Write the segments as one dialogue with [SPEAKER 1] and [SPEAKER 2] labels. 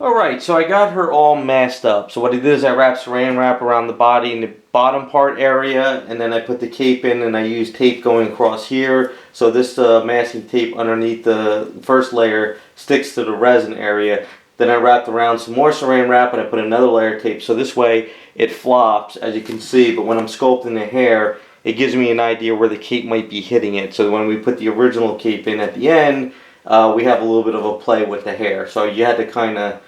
[SPEAKER 1] Alright, so I got her all masked up. So what I did is I wrapped saran wrap around the body in the bottom part area, and then I put the cape in, and I used tape going across here. So this masking tape underneath the first layer sticks to the resin area. Then I wrapped around some more saran wrap, and I put another layer of tape. So this way it flops, as you can see, but when I'm sculpting the hair, it gives me an idea where the cape might be hitting it. So when we put the original cape in at the end, we have a little bit of a play with the hair. So you had to kind of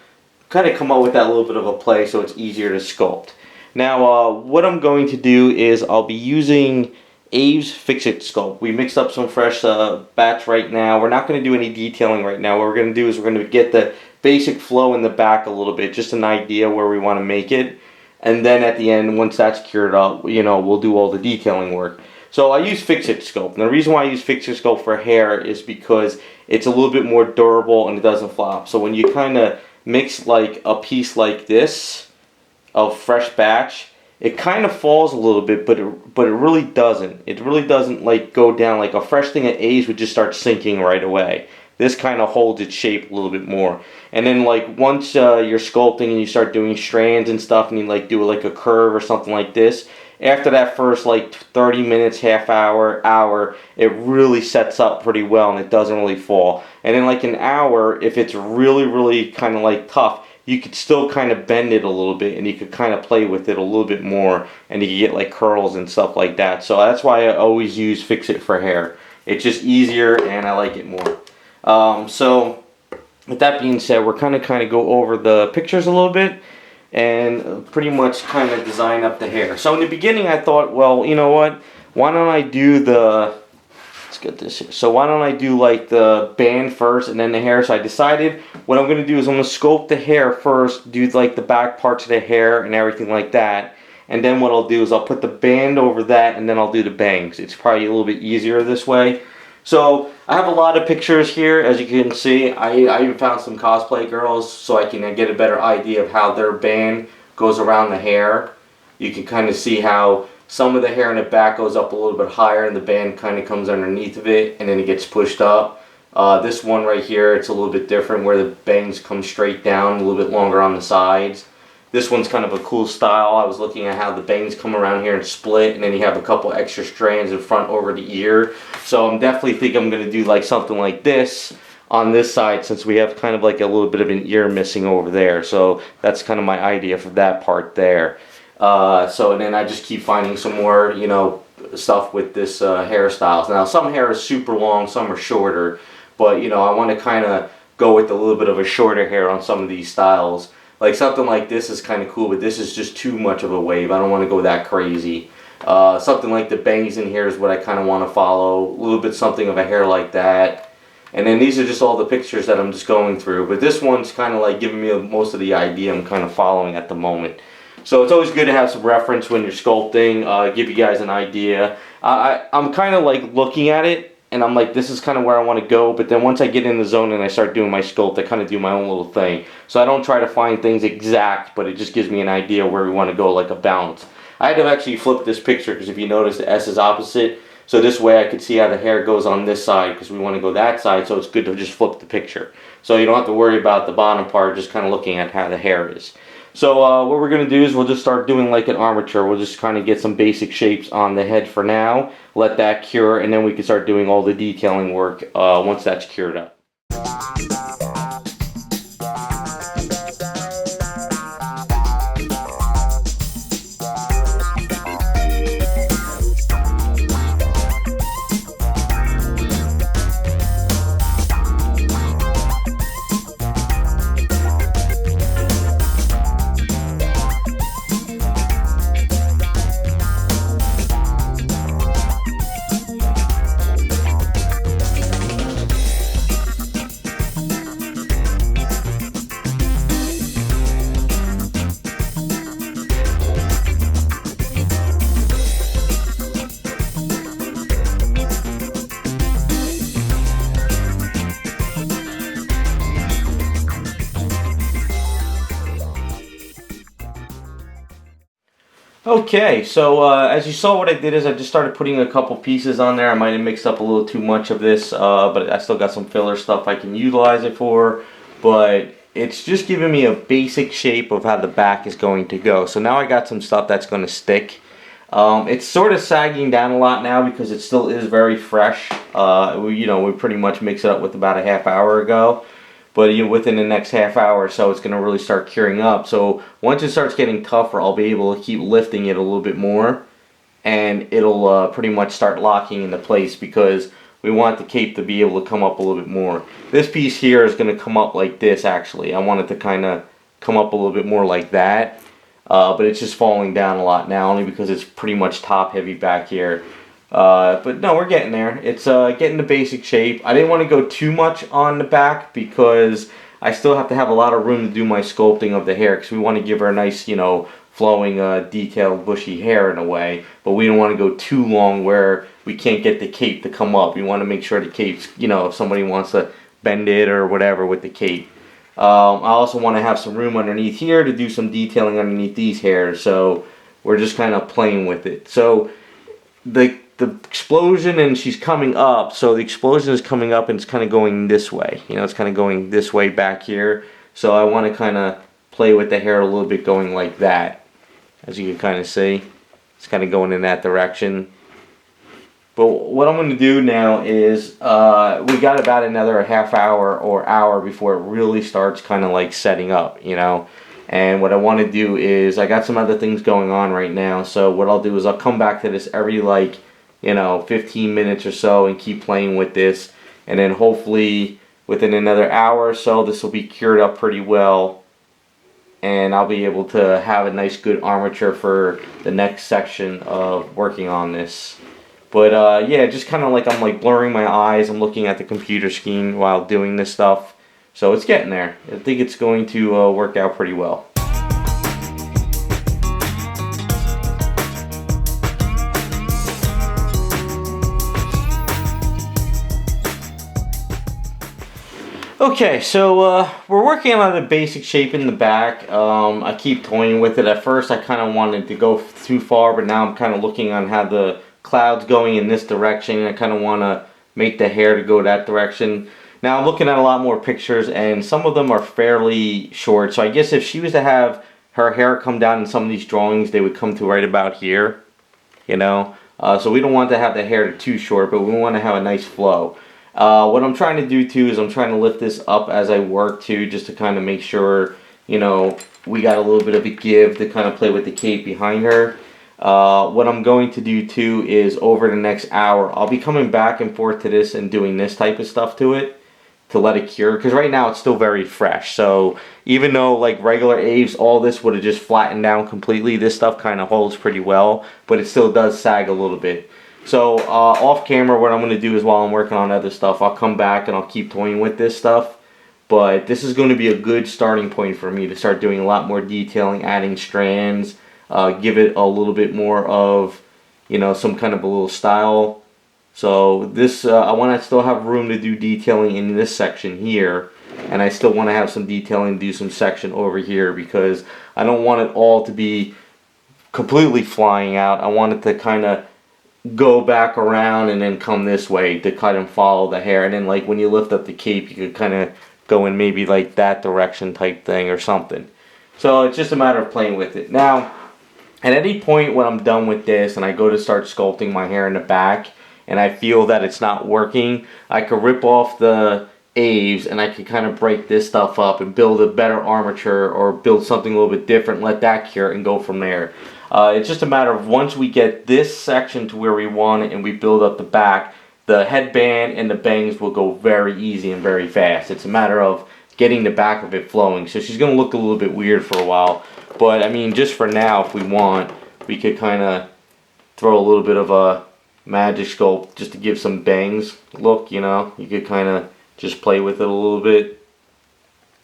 [SPEAKER 1] come up with that little bit of a play so it's easier to sculpt. Now what I'm going to do is I'll be using Aves Fix It sculpt. We mixed up some fresh batch right now. We're not going to do any detailing right now. What we're going to do is we're going to get the basic flow in the back a little bit, just an idea where we want to make it. And then at the end, once that's cured up, you know, we'll do all the detailing work. So I use Fix It sculpt. And the reason why I use Fix It sculpt for hair is because it's a little bit more durable and it doesn't flop. So when you kind of mix like a piece like this of fresh batch, it kind of falls a little bit, but it really doesn't. It really doesn't like go down. Like a fresh thing at A's would just start sinking right away. This kind of holds its shape a little bit more. And then like once you're sculpting and you start doing strands and stuff, and you like do like a curve or something like this, after that first like 30 minutes, half hour, it really sets up pretty well and it doesn't really fall. And in like an hour, if it's really kind of like tough, you could still kind of bend it a little bit and you could kind of play with it a little bit more, and you can get like curls and stuff like that. So that's why I always use Fix It for hair. It's just easier and I like it more. So with that being said, we're kind of go over the pictures a little bit and pretty much kind of design up the hair. So in the beginning I thought, well, you know what, why don't I do the, let's get this here. So why don't I do like the band first and then the hair. So I decided what I'm going to do is I'm going to sculpt the hair first, do like the back parts of the hair and everything like that. And then what I'll do is I'll put the band over that and then I'll do the bangs. It's probably a little bit easier this way. So I have a lot of pictures here, as you can see. I even found some cosplay girls so I can get a better idea of how their band goes around the hair. You can kind of see how some of the hair in the back goes up a little bit higher and the band kind of comes underneath of it and then it gets pushed up. This one right here, it's a little bit different where the bangs come straight down, a little bit longer on the sides. This one's kind of a cool style. I was looking at how the bangs come around here and split, and then you have a couple extra strands in front over the ear. So I'm definitely think I'm going to do like something like this on this side, since we have kind of like a little bit of an ear missing over there. So that's kind of my idea for that part there. So and then I just keep finding some more, you know, stuff with this hairstyles. Now some hair is super long, some are shorter, but you know, I want to kind of go with a little bit of a shorter hair on some of these styles. Like something like this is kind of cool, but this is just too much of a wave. I don't want to go that crazy. Something like the bangs in here is what I kind of want to follow. A little bit something of a hair like that. And then these are just all the pictures that I'm just going through. But this one's kind of like giving me most of the idea I'm kind of following at the moment. So it's always good to have some reference when you're sculpting, give you guys an idea. I'm kind of like looking at it, and I'm like, this is kind of where I want to go, but then once I get in the zone and I start doing my sculpt, I kind of do my own little thing. So I don't try to find things exact, but it just gives me an idea where we want to go, like a balance. I had to actually flip this picture, because if you notice, the S is opposite. So this way I could see how the hair goes on this side, because we want to go that side, so it's good to just flip the picture. So you don't have to worry about the bottom part, just kind of looking at how the hair is. So what we're going to do is we'll just start doing like an armature. We'll just kind of get some basic shapes on the head for now, let that cure, and then we can start doing all the detailing work once that's cured up. Okay, so as you saw, what I did is I just started putting a couple pieces on there. I might have mixed up a little too much of this, but I still got some filler stuff I can utilize it for. But it's just giving me a basic shape of how the back is going to go. So now I got some stuff that's going to stick. It's sort of sagging down a lot now because it still is very fresh. We pretty much mix it up with about a half hour ago. But within the next half hour or so, it's going to really start curing up. So once it starts getting tougher, I'll be able to keep lifting it a little bit more. And it'll pretty much start locking into place because we want the cape to be able to come up a little bit more. This piece here is going to come up like this, actually. I want it to kind of come up a little bit more like that. But it's just falling down a lot now, only because it's pretty much top heavy back here. But no, we're getting there. It's getting the basic shape. I didn't want to go too much on the back because I still have to have a lot of room to do my sculpting of the hair, because we want to give her a nice, flowing, detailed, bushy hair in a way. But we don't want to go too long where we can't get the cape to come up. We want to make sure the cape's, if somebody wants to bend it or whatever with the cape. I also want to have some room underneath here to do some detailing underneath these hairs. So we're just kind of playing with it. So the explosion, and she's coming up, so the explosion is coming up and it's kind of going this way. It's kind of going this way back here. So I want to kind of play with the hair a little bit, going like that. As you can kind of see, it's kind of going in that direction. But what I'm going to do now is, we got about another half hour or hour before it really starts kind of like setting up, And what I want to do is, I got some other things going on right now. So what I'll do is I'll come back to this every 15 minutes or so and keep playing with this. And then hopefully within another hour or so, this will be cured up pretty well. And I'll be able to have a nice good armature for the next section of working on this. But yeah, just kind of I'm like blurring my eyes. I'm looking at the computer screen while doing this stuff. So it's getting there. I think it's going to work out pretty well. Okay, so we're working on the basic shape in the back. I keep toying with it. At first I kind of wanted to go too far, but now I'm kind of looking on how the cloud's going in this direction, and I kind of want to make the hair to go that direction. Now I'm looking at a lot more pictures, and some of them are fairly short. So I guess if she was to have her hair come down in some of these drawings, they would come to right about here, So we don't want to have the hair too short, but we want to have a nice flow. What I'm trying to do too is I'm trying to lift this up as I work too, just to kind of make sure, we got a little bit of a give to kind of play with the cape behind her. What I'm going to do too is over the next hour, I'll be coming back and forth to this and doing this type of stuff to it to let it cure, because right now it's still very fresh. So even though regular Aves, all this would have just flattened down completely, this stuff kind of holds pretty well, but it still does sag a little bit. So off camera, what I'm going to do is, while I'm working on other stuff, I'll come back and I'll keep toying with this stuff. But this is going to be a good starting point for me to start doing a lot more detailing, adding strands, give it a little bit more of, some kind of a little style. So this, I want to still have room to do detailing in this section here. And I still want to have some detailing, do some section over here, because I don't want it all to be completely flying out. I want it to kind of go back around and then come this way to kind of follow the hair. And then when you lift up the cape, you could kind of go in maybe that direction type thing or something. So it's just a matter of playing with it. Now, at any point when I'm done with this and I go to start sculpting my hair in the back and I feel that it's not working, I could rip off the Aves and I could kind of break this stuff up and build a better armature or build something a little bit different, let that cure, and go from there. It's just a matter of, once we get this section to where we want it and we build up the back, the headband and the bangs will go very easy and very fast. It's a matter of getting the back of it flowing. So she's going to look a little bit weird for a while. But I mean, just for now, if we want, we could kind of throw a little bit of a magic sculpt just to give some bangs look, You could kind of just play with it a little bit.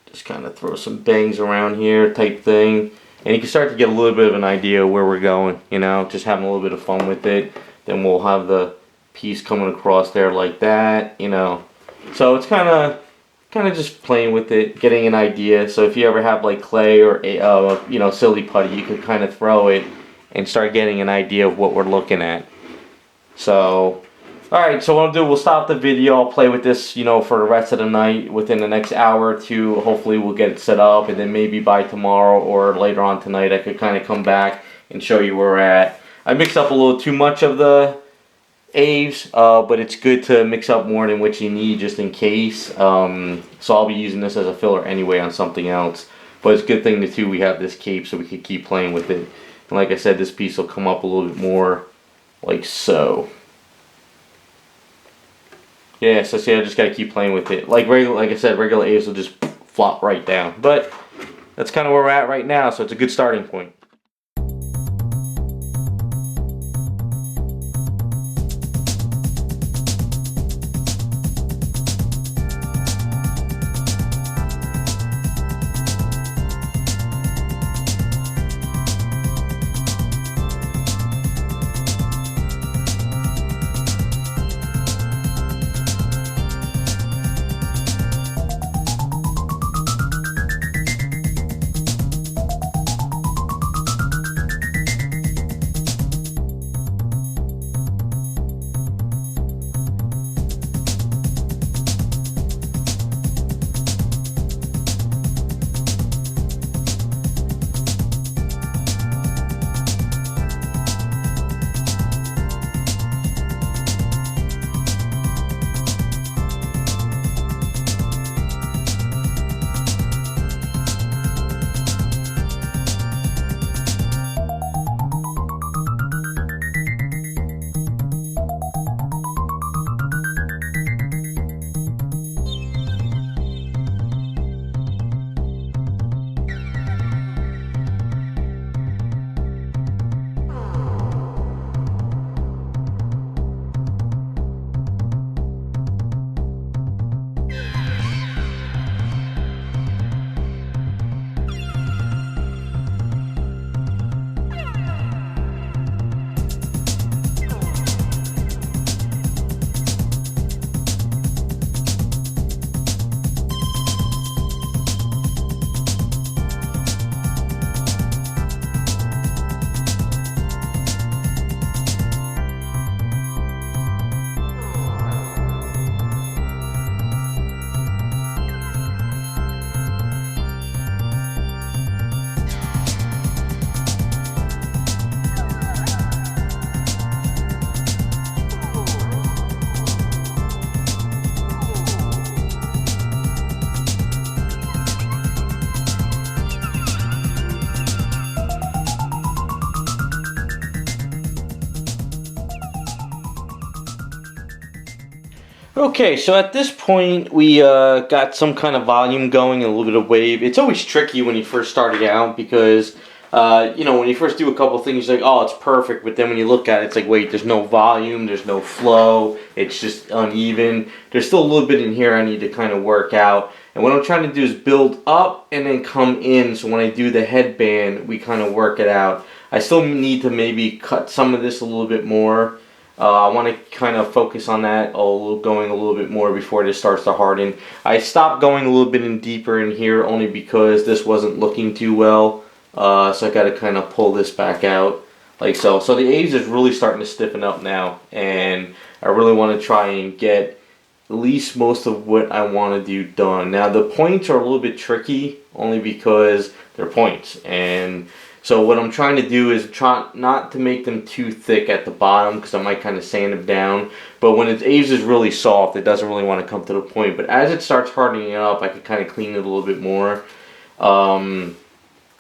[SPEAKER 1] Just kind of throw some bangs around here type thing. And you can start to get a little bit of an idea of where we're going, just having a little bit of fun with it. Then we'll have the piece coming across there like that, So it's kind of just playing with it, getting an idea. So if you ever have clay or silly putty, you could kind of throw it and start getting an idea of what we're looking at. So Alright, so what I'll do, we'll stop the video. I'll play with this, you know, for the rest of the night. Within the next hour or two, hopefully we'll get it set up. And then maybe by tomorrow or later on tonight, I could kind of come back and show you where we're at. I mixed up a little too much of the Aves, but it's good to mix up more than what you need just in case. So I'll be using this as a filler anyway on something else. But it's a good thing too we have this cape so we can keep playing with it. And like I said, this piece will come up a little bit more like so. Yeah, so see, I just gotta keep playing with it. Like I said, regular Aves will just flop right down. But that's kind of where we're at right now, so it's a good starting point. Okay, so at this point we got some kind of volume going and a little bit of wave. It's always tricky when you first starting out because, you know, when you first do a couple things, you're like, oh, it's perfect. But then when you look at it, it's like, wait, there's no volume, there's no flow, it's just uneven. There's still a little bit in here I need to kind of work out. And what I'm trying to do is build up and then come in, so when I do the headband, we kind of work it out. I still need to maybe cut some of this a little bit more. I want to kind of focus on that, going a little bit more before this starts to harden. I stopped going a little bit deeper in here only because this wasn't looking too well. So I got to kind of pull this back out like so. So the Aves is really starting to stiffen up now, and I really want to try and get at least most of what I want to do done. Now the points are a little bit tricky only because they're points, and so what I'm trying to do is try not to make them too thick at the bottom because I might kind of sand them down. But when its Aves is really soft, it doesn't really want to come to the point. But as it starts hardening up, I can kind of clean it a little bit more. Yeah,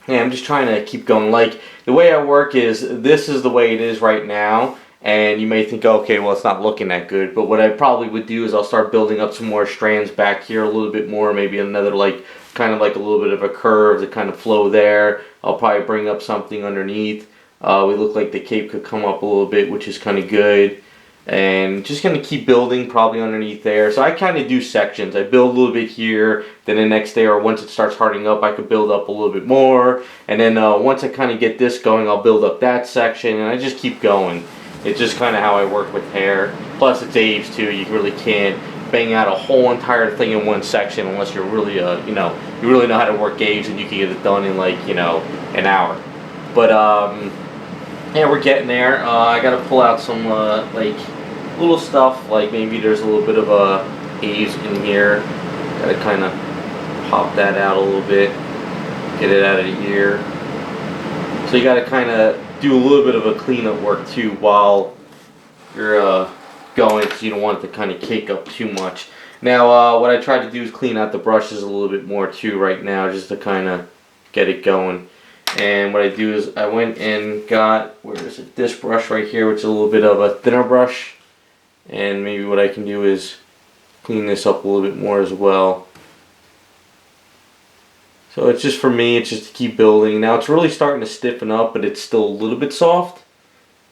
[SPEAKER 1] I'm just trying to keep going. Like, the way I work is, this is the way it is right now. And you may think, okay, well, it's not looking that good. But what I probably would do is I'll start building up some more strands back here a little bit more. Maybe another, like, kind of like a little bit of a curve to kind of flow there. I'll probably bring up something underneath. We look like the cape could come up a little bit, which is kind of good. And just going to keep building probably underneath there. So I kind of do sections. I build a little bit here, then the next day or once it starts hardening up, I could build up a little bit more. And then once I kind of get this going, I'll build up that section, and I just keep going. It's just kind of how I work with hair. Plus it's Aves too. You really can't bang out a whole entire thing in one section unless you're really, you really know how to work Aves, and you can get it done in like, an hour. But yeah, we're getting there. I got to pull out some like little stuff like maybe there's a little bit of a haze in here. Gotta kind of pop that out a little bit, get it out of the ear. So you gotta kind of do a little bit of a cleanup work too while you're going, because you don't want it to kind of cake up too much. Now what I tried to do is clean out the brushes a little bit more too right now, just to kind of get it going. And what I do is I went and got, where is it, this brush right here, which is a little bit of a thinner brush. And maybe what I can do is clean this up a little bit more as well. So it's just, for me, it's just to keep building. Now it's really starting to stiffen up, but it's still a little bit soft.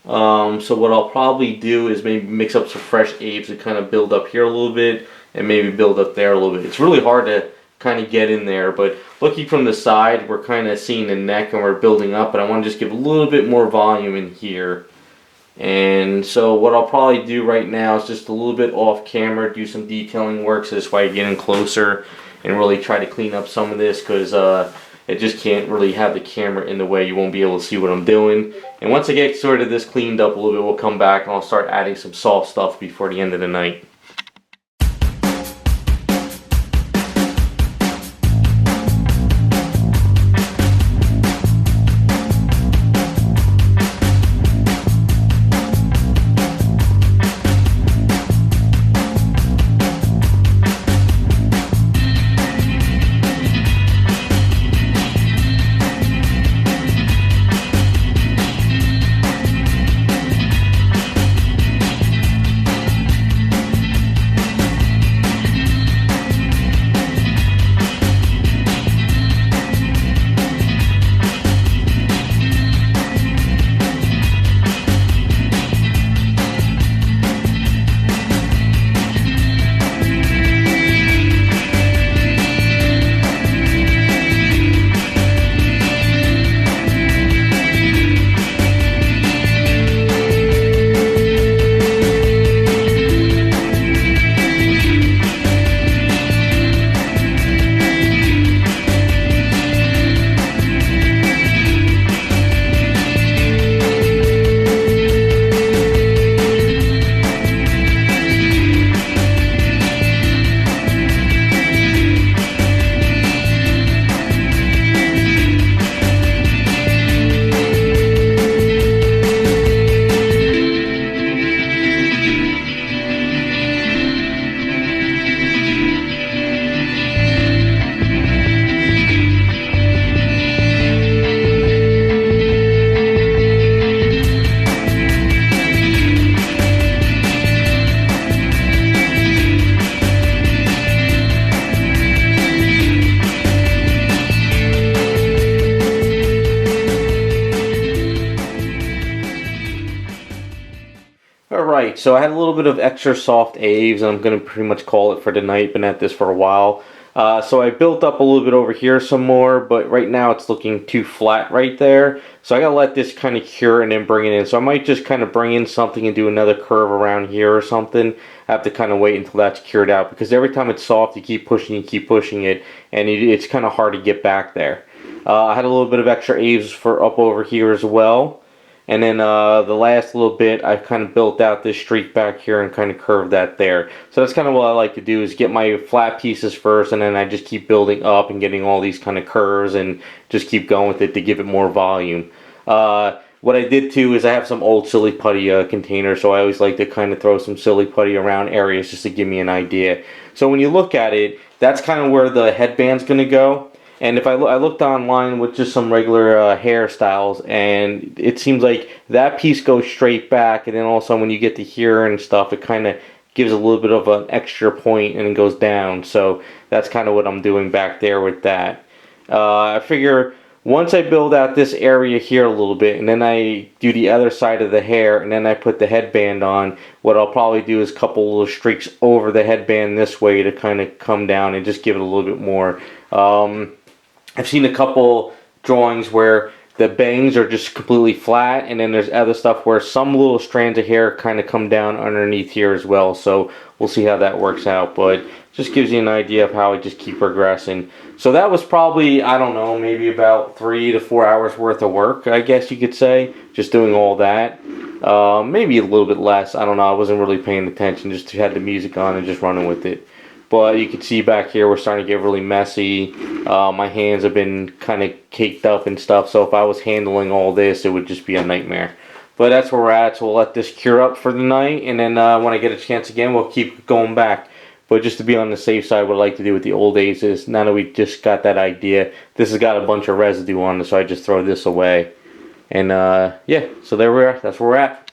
[SPEAKER 1] So what I'll probably do is maybe mix up some fresh Aves to kind of build up here a little bit, and maybe build up there a little bit. It's really hard to kind of get in there, but looking from the side, we're kind of seeing the neck and we're building up, but I want to just give a little bit more volume in here. And so what I'll probably do right now is just a little bit off camera, do some detailing work, so this way I get in closer and really try to clean up some of this, because it just can't really have the camera in the way. You won't be able to see what I'm doing. And once I get sort of this cleaned up a little bit, we'll come back and I'll start adding some soft stuff before the end of the night. Alright, so I had a little bit of extra soft Aves, and I'm going to pretty much call it for tonight. Been at this for a while. So I built up a little bit over here some more, but right now it's looking too flat right there. So I gotta let this kind of cure and then bring it in. So I might just kind of bring in something and do another curve around here or something. I have to kind of wait until that's cured out, because every time it's soft, you keep pushing it, and it's kind of hard to get back there. I had a little bit of extra Aves for up over here as well. And then the last little bit, I've kind of built out this streak back here and kind of curved that there. So that's kind of what I like to do, is get my flat pieces first, and then I just keep building up and getting all these kind of curves and just keep going with it to give it more volume. What I did too is I have some old silly putty containers, so I always like to kind of throw some silly putty around areas just to give me an idea. So when you look at it, that's kind of where the headband's going to go. And if I looked online with just some regular hairstyles, and it seems like that piece goes straight back, and then also when you get to here and stuff, it kind of gives a little bit of an extra point and it goes down. So that's kind of what I'm doing back there with that. I figure once I build out this area here a little bit, and then I do the other side of the hair, and then I put the headband on, what I'll probably do is a couple little streaks over the headband this way to kind of come down and just give it a little bit more. I've seen a couple drawings where the bangs are just completely flat, and then there's other stuff where some little strands of hair kind of come down underneath here as well. So we'll see how that works out. But Just gives you an idea of how I just keep progressing. So that was probably, I don't know, maybe about 3 to 4 hours worth of work, I guess you could say, just doing all that. Maybe a little bit less, I don't know, I wasn't really paying attention, just had the music on and just running with it. But you can see back here we're starting to get really messy. My hands have been kind of caked up and stuff, so if I was handling all this, it would just be a nightmare. But that's where we're at, so we'll let this cure up for the night, and then when I get a chance again, we'll keep going back. But just to be on the safe side, what I like to do with the old Aves is, now that we just got that idea, this has got a bunch of residue on it, so I just throw this away. And yeah, so there we are, that's where we're at.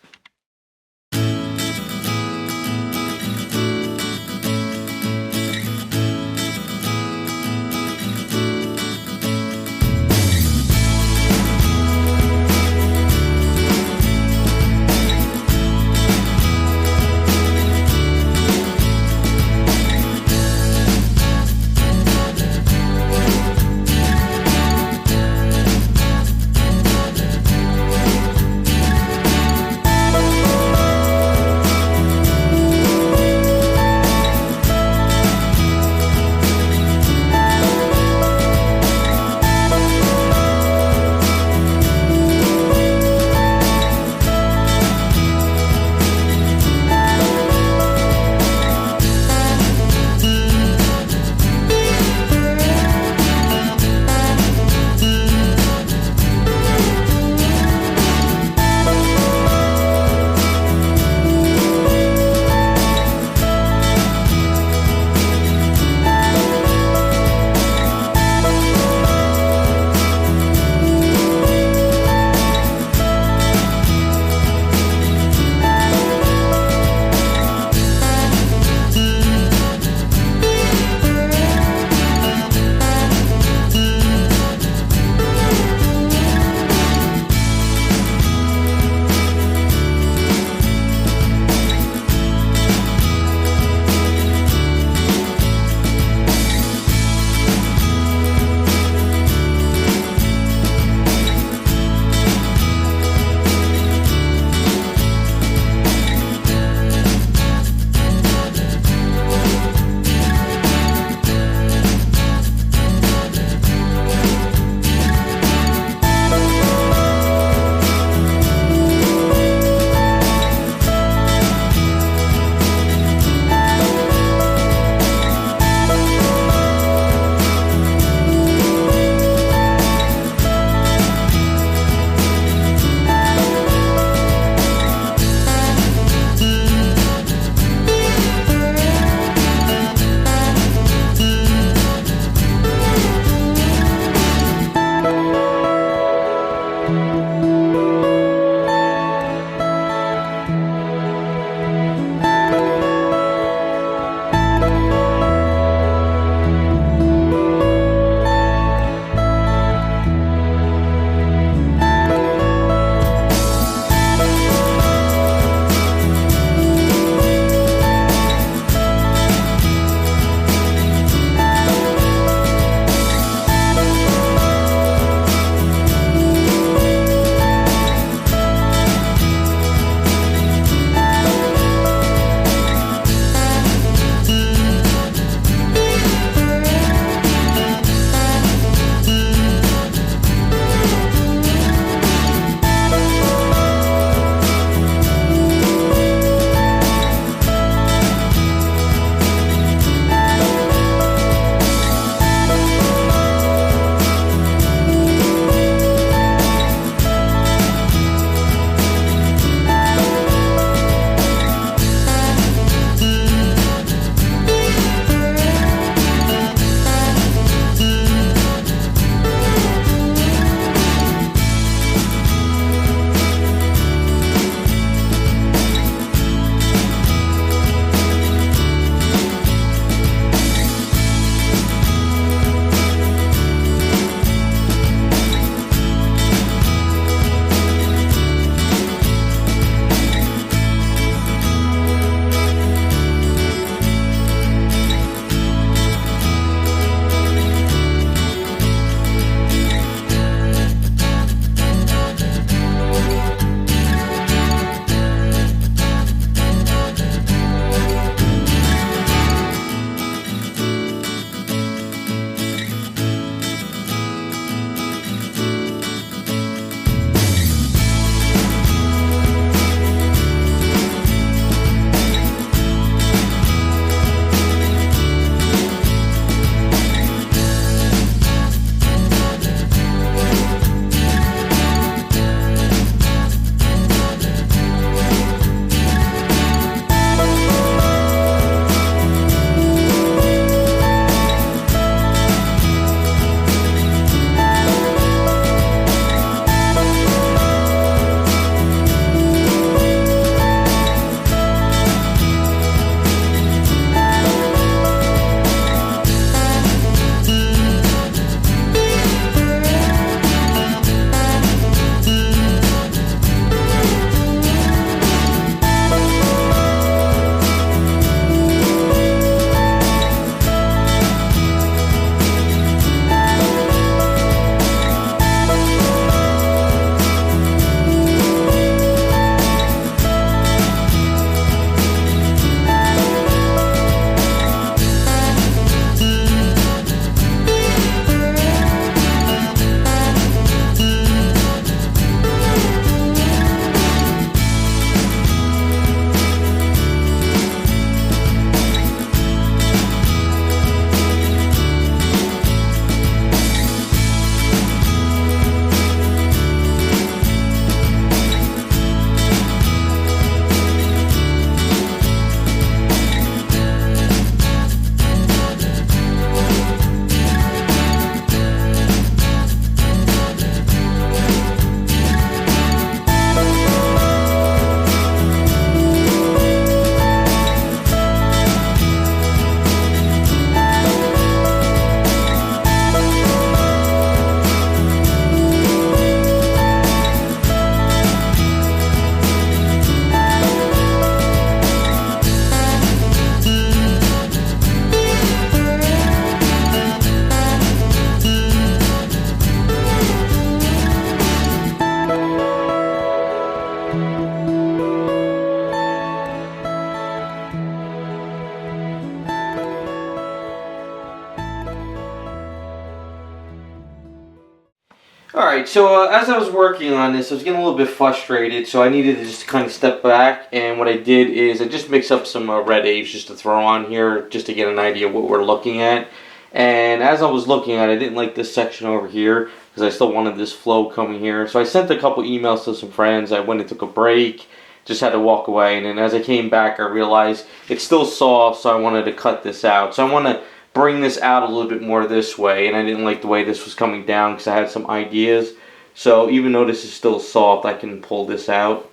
[SPEAKER 1] Alright, so as I was working on this, I was getting a little bit frustrated, so I needed to just kind of step back, and what I did is I just mixed up some red Aves just to throw on here, just to get an idea of what we're looking at. And as I was looking at it, I didn't like this section over here, because I still wanted this flow coming here. So I sent a couple emails to some friends, I went and took a break, just had to walk away, and then as I came back, I realized it's still soft, so I wanted to cut this out. So I want to bring this out a little bit more this way, and I didn't like the way this was coming down because I had some ideas. So even though this is still soft, I can pull this out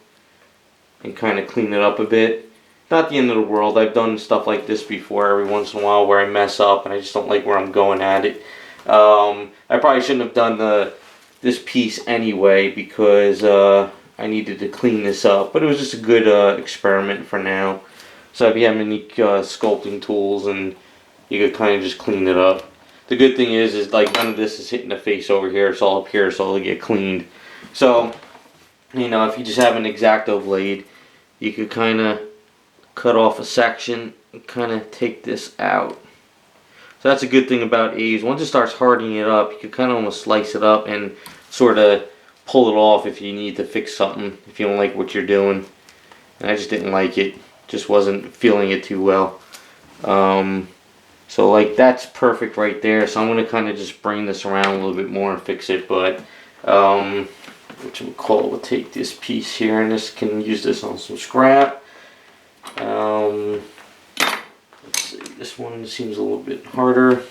[SPEAKER 1] and kind of clean it up a bit. Not the end of the world. I've done stuff like this before every once in a while where I mess up and I just don't like where I'm going at it. I probably shouldn't have done this piece anyway because I needed to clean this up, but it was just a good experiment for now. So if you have any sculpting tools, and you could kind of just clean it up. The good thing is like none of this is hitting the face over here. It's all up here, so it'll get cleaned. So, you know, if you just have an X-Acto blade, you could kind of cut off a section and kind of take this out. So that's a good thing about Aves. Once it starts hardening it up, you can kind of almost slice it up and sort of pull it off if you need to fix something, if you don't like what you're doing. And I just didn't like it. Just wasn't feeling it too well. So like that's perfect right there. So I'm going to kind of just bring this around a little bit more and fix it. But which we'll call, we'll take this piece here and this can use this on some scrap. Let's see, this one seems a little bit harder.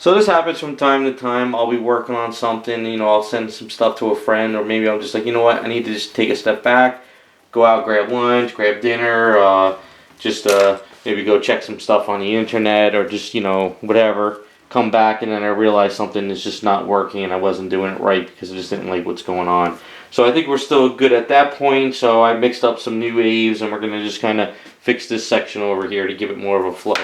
[SPEAKER 1] So this happens from time to time. I'll be working on something, you know, I'll send some stuff to a friend, or maybe I'm just like, you know what, I need to just take a step back, go out, grab lunch, grab dinner, just maybe go check some stuff on the internet, or just, you know, whatever. Come back and then I realize something is just not working and I wasn't doing it right because I just didn't like what's going on. So I think we're still good at that point. So I mixed up some new Aves and we're going to just kind of fix this section over here to give it more of a flow.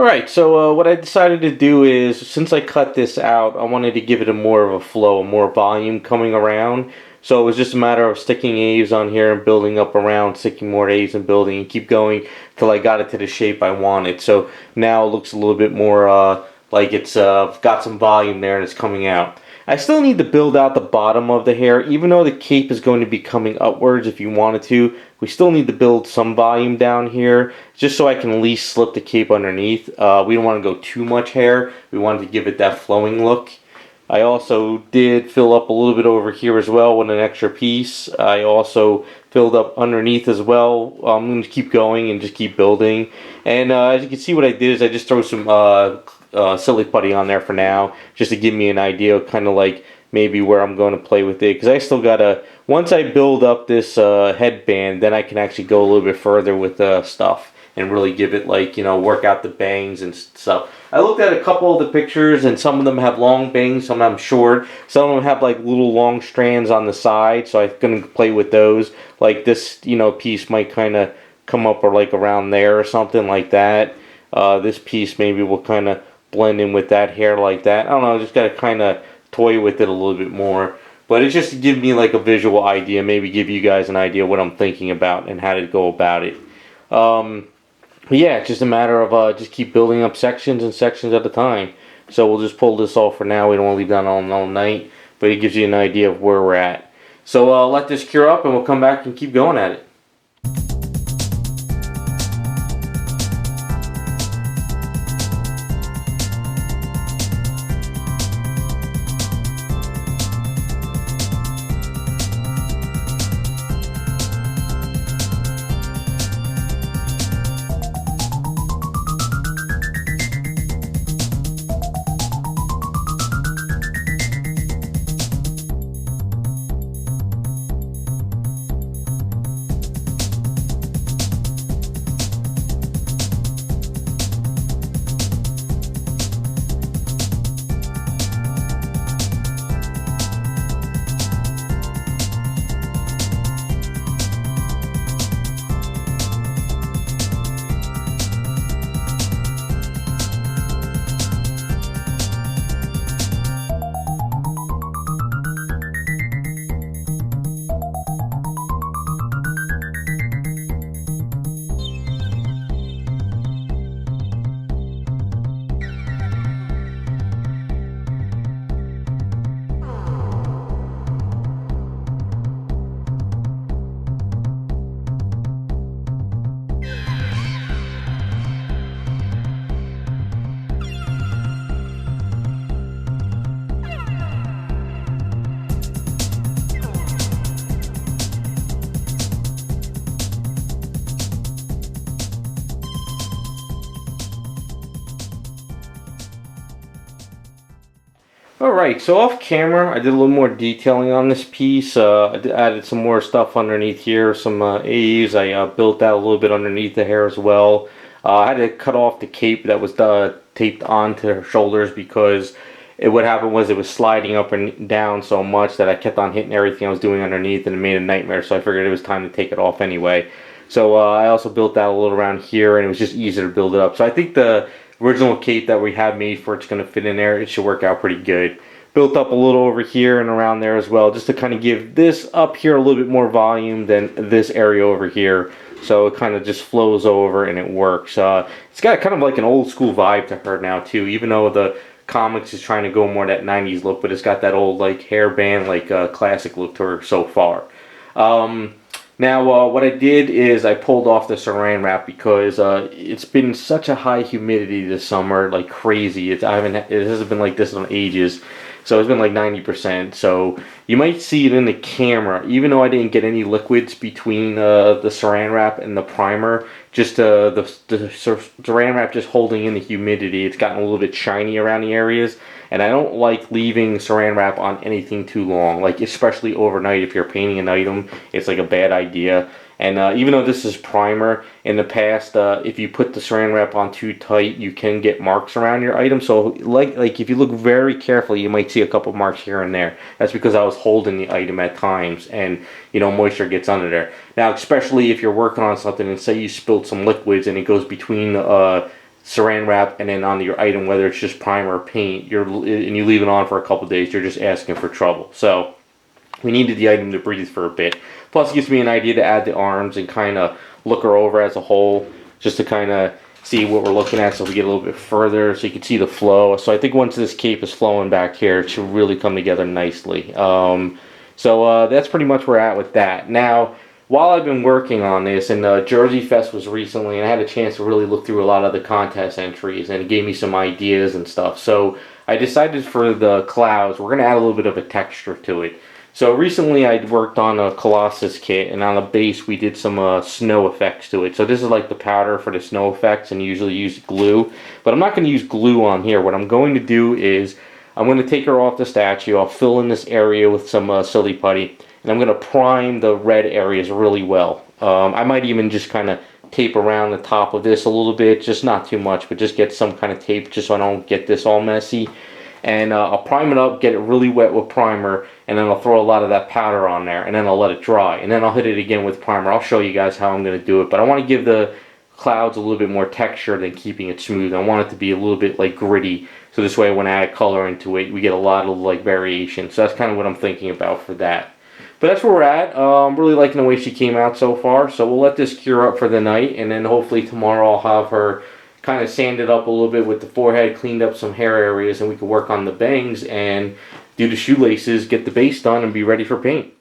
[SPEAKER 1] Alright, so what I decided to do is, since I cut this out, I wanted to give it a more of a flow, more volume coming around. So it was just a matter of sticking Aves on here and building up around, sticking more Aves and building, and keep going till I got it to the shape I wanted. So now it looks a little bit more like it's got some volume there and it's coming out. I still need to build out the bottom of the hair, even though the cape is going to be coming upwards if you wanted to. We still need to build some volume down here, just so I can at least slip the cape underneath. We don't want to go too much hair. We wanted to give it that flowing look. I also did fill up a little bit over here as well with an extra piece. I also filled up underneath as well. I'm going to keep going and just keep building. And as you can see, what I did is I just throw some silly putty on there for now, just to give me an idea of kind of like maybe where I'm going to play with it, because I still gotta, once I build up this headband, then I can actually go a little bit further with stuff and really give it, like, you know, work out the bangs and stuff. I looked at a couple of the pictures, and some of them have long bangs, some of them short, some of them have like little long strands on the side, so I'm gonna play with those. Like this, you know, piece might kind of come up or like around there or something like that. This piece maybe will kind of blend in with that hair like that. I don't know, just gotta kind of toy with it a little bit more. But it's just to give me like a visual idea, maybe give you guys an idea what I'm thinking about and how to go about it. But yeah, it's just a matter of just keep building up sections and sections at a time. So we'll just pull this off for now. We don't want to leave that on all night, but it gives you an idea of where we're at. So let this cure up and we'll come back and keep going at it. Alright, so off camera I did a little more detailing on this piece. I added some more stuff underneath here, some Aves. I built that a little bit underneath the hair as well. I had to cut off the cape that was taped onto her shoulders because what happened was it was sliding up and down so much that I kept on hitting everything I was doing underneath, and it made a nightmare, so I figured it was time to take it off anyway. So I also built that a little around here, and it was just easier to build it up. So I think the original cape that we have made for it's going to fit in there, it should work out pretty good. Built up a little over here and around there as well, just to kind of give this up here a little bit more volume than this area over here. So it kind of just flows over and it works. It's got kind of like an old school vibe to her now too, even though the comics is trying to go more that 90s look, but it's got that old like hairband, like classic look to her so far. Now what I did is I pulled off the saran wrap because it's been such a high humidity this summer, like crazy. It hasn't been like this in ages. So it's been like 90%. So you might see it in the camera, even though I didn't get any liquids between the saran wrap and the primer. Just the saran wrap just holding in the humidity. It's gotten a little bit shiny around the areas, and I don't like leaving saran wrap on anything too long. Like especially overnight, if you're painting an item, it's like a bad idea. And even though this is primer, in the past, if you put the saran wrap on too tight, you can get marks around your item. So like if you look very carefully, you might see a couple marks here and there. That's because I was holding the item at times, and you know, moisture gets under there. Now, especially if you're working on something and say you spilled some liquids and it goes between saran wrap and then onto your item, whether it's just primer or paint, and you leave it on for a couple days, you're just asking for trouble. So we needed the item to breathe for a bit. Plus, it gives me an idea to add the arms and kind of look her over as a whole, just to kind of see what we're looking at. So if we get a little bit further, so you can see the flow. So I think once this cape is flowing back here, it should really come together nicely. So that's pretty much where we're at with that. Now, while I've been working on this, and Jersey Fest was recently, and I had a chance to really look through a lot of the contest entries, and it gave me some ideas and stuff. So I decided for the clouds, we're going to add a little bit of a texture to it. So recently I worked on a Colossus kit, and on the base we did some snow effects to it. So this is like the powder for the snow effects, and you usually use glue. But I'm not going to use glue on here. What I'm going to do is I'm going to take her off the statue. I'll fill in this area with some silly putty, and I'm going to prime the red areas really well. I might even just kind of tape around the top of this a little bit, just not too much, but just get some kind of tape just so I don't get this all messy. And I'll prime it up, get it really wet with primer, and then I'll throw a lot of that powder on there, and then I'll let it dry. And then I'll hit it again with primer. I'll show you guys how I'm going to do it, but I want to give the clouds a little bit more texture than keeping it smooth. I want it to be a little bit like gritty, so this way when I add color into it, we get a lot of like variation. So that's kind of what I'm thinking about for that. But that's where we're at. I'm really liking the way she came out so far, so we'll let this cure up for the night, and then hopefully tomorrow I'll have her kind of sanded up a little bit with the forehead, cleaned up some hair areas, and we can work on the bangs and do the shoelaces, get the base done, and be ready for paint.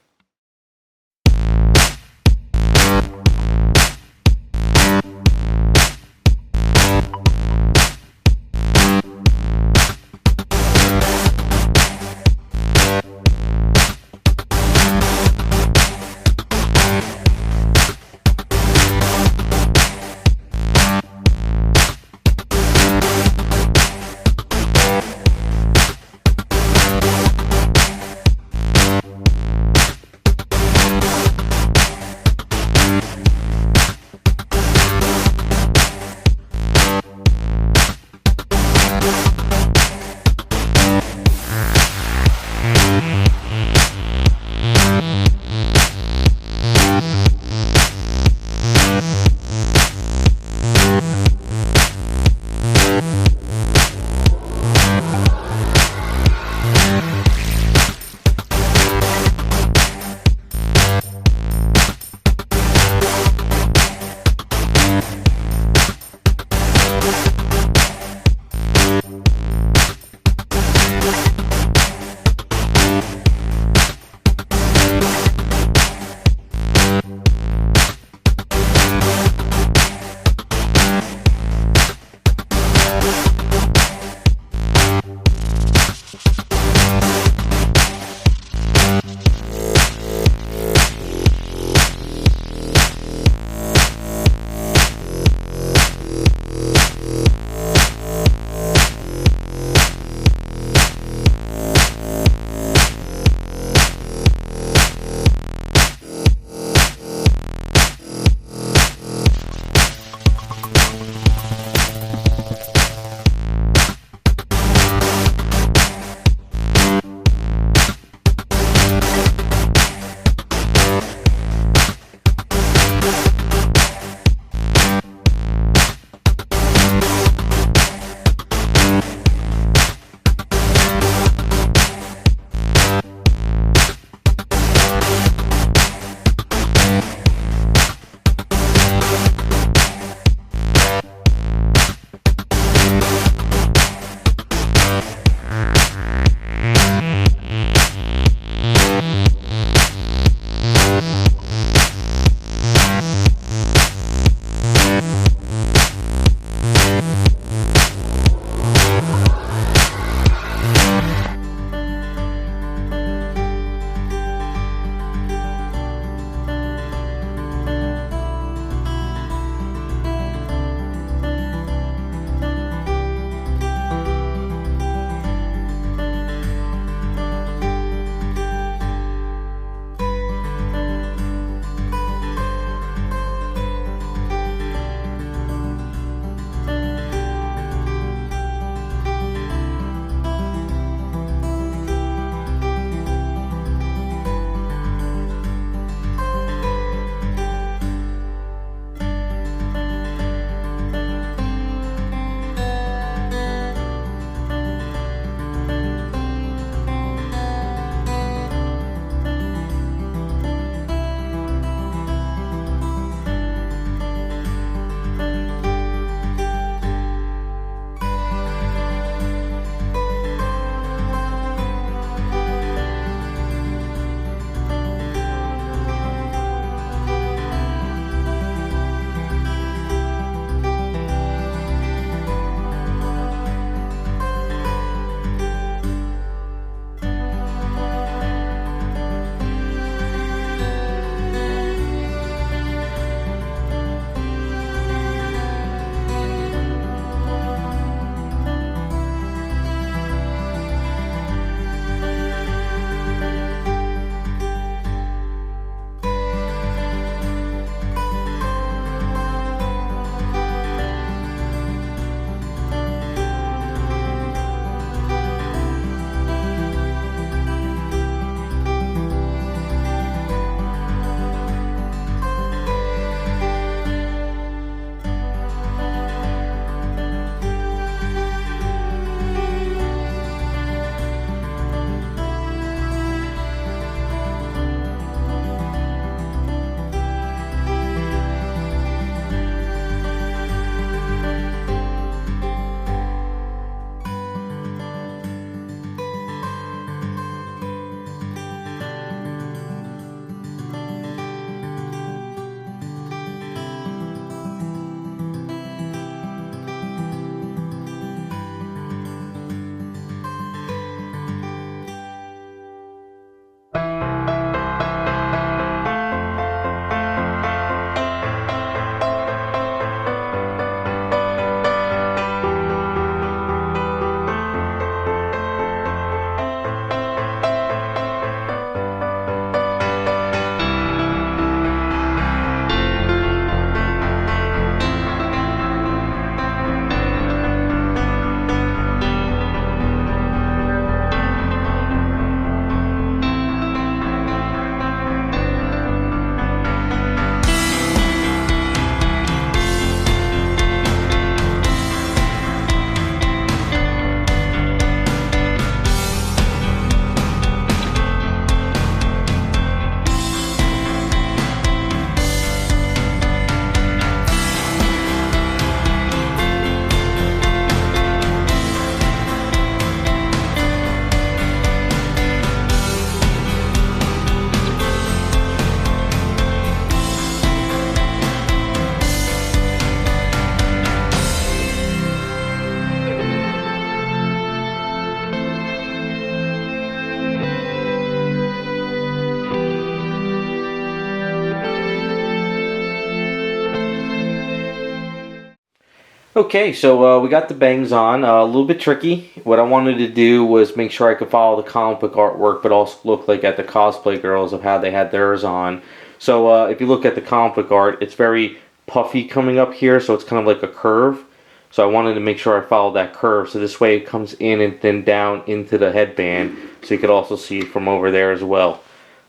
[SPEAKER 1] Okay, so we got the bangs on. A little bit tricky. What I wanted to do was make sure I could follow the comic book artwork, but also look like at the cosplay girls of how they had theirs on. So if you look at the comic book art, it's very puffy coming up here, so it's kind of like a curve. So I wanted to make sure I followed that curve, so this way it comes in and then down into the headband, so you could also see it from over there as well.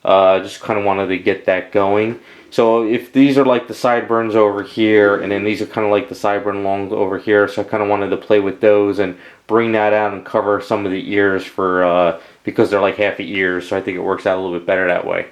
[SPEAKER 1] Just kind of wanted to get that going. So if these are like the sideburns over here, and then these are kind of like the sideburn longs over here, so I kind of wanted to play with those and bring that out and cover some of the ears for because they're like half the ears, so I think it works out a little bit better that way.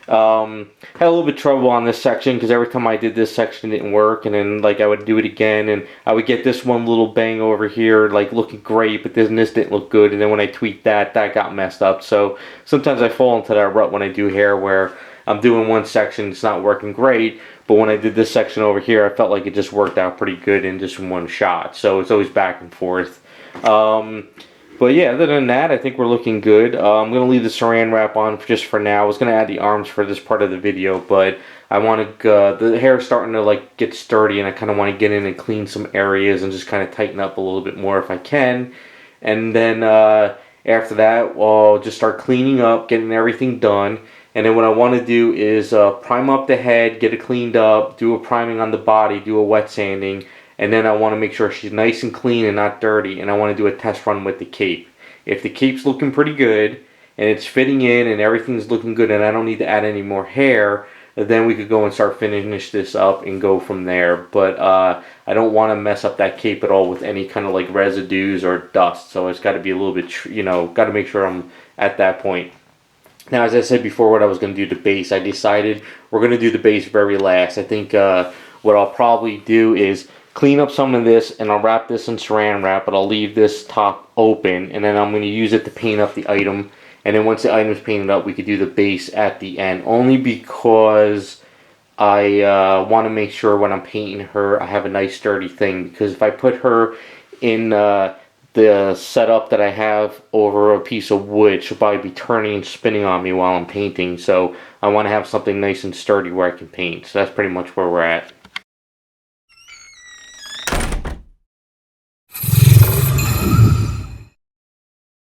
[SPEAKER 1] Had a little bit of trouble on this section because every time I did this section it didn't work, and then like I would do it again and I would get this one little bang over here like looking great, but this didn't look good, and then when I tweaked that got messed up. So sometimes I fall into that rut when I do hair where I'm doing one section, it's not working great, but when I did this section over here I felt like it just worked out pretty good in just one shot, so it's always back and forth. But yeah, other than that, I think we're looking good. I'm going to leave the saran wrap on just for now. I was going to add the arms for this part of the video, but I want to, the hair is starting to like get sturdy, and I kind of want to get in and clean some areas and just kind of tighten up a little bit more if I can. And then after that, I'll just start cleaning up, getting everything done. And then what I want to do is prime up the head, get it cleaned up, do a priming on the body, do a wet sanding. And then I want to make sure she's nice and clean and not dirty, and I want to do a test run with the cape. If the cape's looking pretty good and it's fitting in and everything's looking good and I don't need to add any more hair, then we could go and start finish this up and go from there. But I don't want to mess up that cape at all with any kind of like residues or dust, so it's got to be a little bit, got to make sure I'm at that point. Now, as I said before, what I was going to do the base, I decided we're going to do the base very last. I think what I'll probably do is clean up some of this, and I'll wrap this in saran wrap, but I'll leave this top open, and then I'm going to use it to paint up the item. And then once the item's painted up, we could do the base at the end, only because I want to make sure when I'm painting her I have a nice sturdy thing, because if I put her in the setup that I have over a piece of wood, she'll probably be turning and spinning on me while I'm painting, so I want to have something nice and sturdy where I can paint. So that's pretty much where we're at.